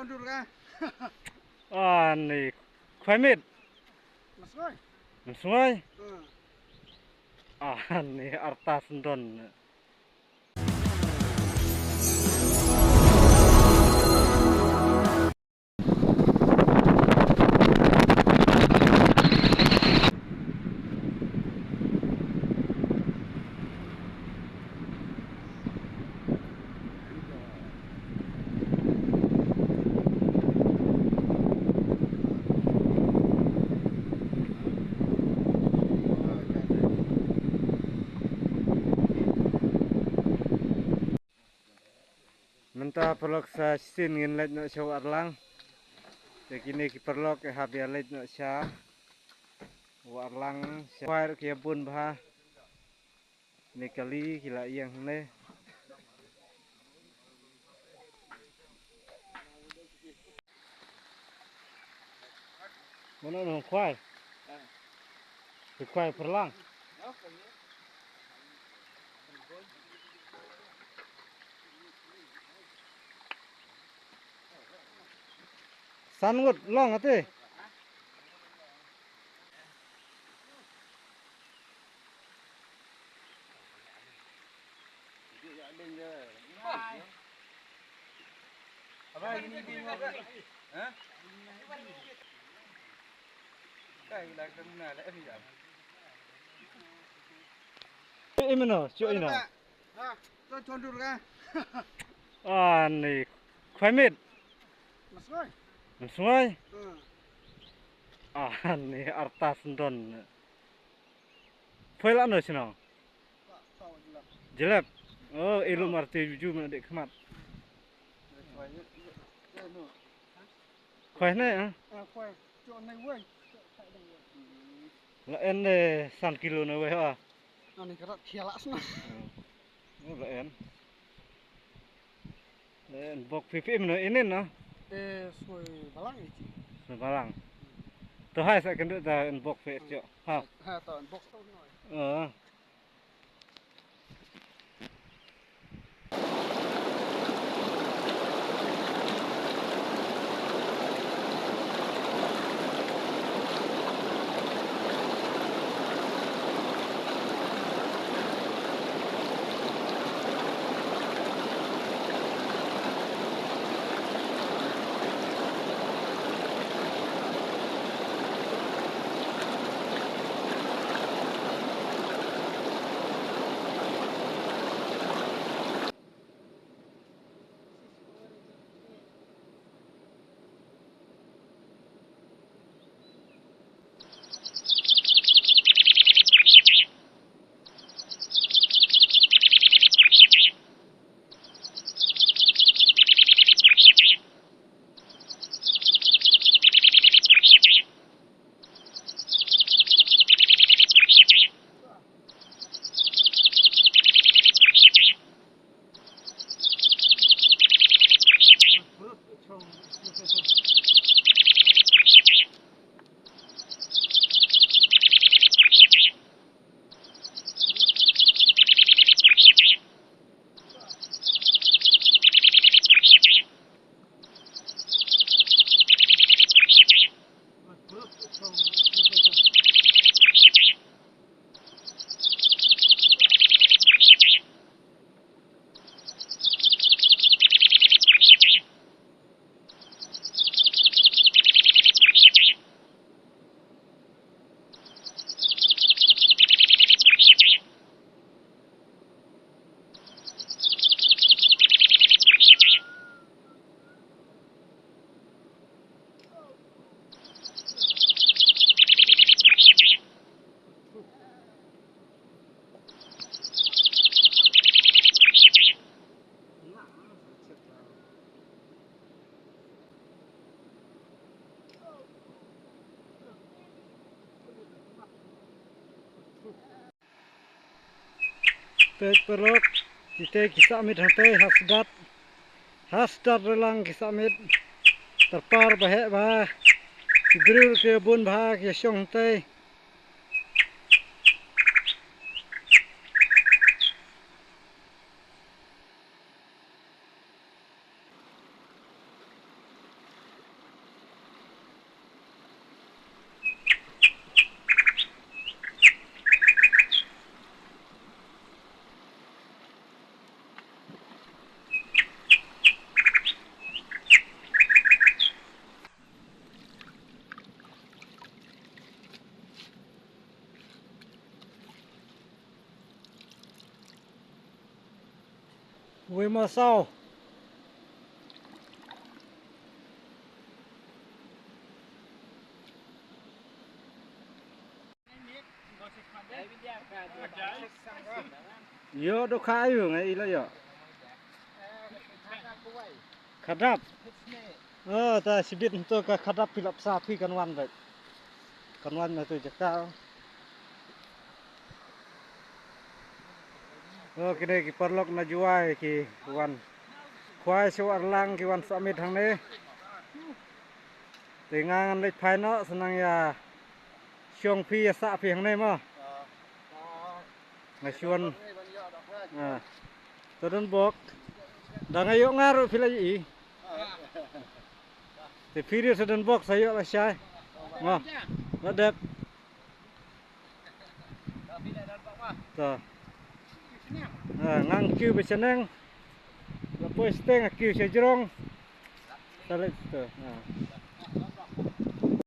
Tuan dulu kan? Ni Khwaimit. Masuk. Sungai. Ni Arta Sendon. Menta perlok sa sin ngin lej no show arlang. Kini ki perlok ke habia lej no sha. Warlang syair ke bun bah. Ni kali kila yang ne. Mana no khoai? Khoai perlang. Sangut long ate. Apa ini bingung kan? Hah? Kai dah kena dah ni dah. Imeno, cu ino. Tuan dulu kan? Ni Khwaimit. Masuk. Sungai. Ni Arta Sendon. Poila no sino. Jelap. Oh, ilmu arti juju mana dek kemat. Khoi ne ah. Khoi. Chỗ này quay. La en san kilo na we ha. Ini kerat kialak semua. La en. Bok PPM no inin no. Sui balang ini. Sui balang. To hai sa kan ta en bok fe jo. Ha. Ha to en bok to noi. Perlok kita kisah mit hante hasdat relang kisah mit terpar bahek bah kibrir ke bun bah ke syong hante Với mơ sau yo do khai yo ngai ila yo khadap ta sibit to ka khadap pilap sapi kan wan bai kan wan na to jakao kini ki perlok na juai ki wan khwai so arlang ki wan samit hang ne tengangan lek phai no senang ya syong phi ya sa phi hang ne mo ngai chuan to don bok dang ayo ngar phi lai i te phi ri to don bok sayo la sai ngo nó đẹp to ngang kêu be seneng la poi steng kêu se jrong ta le to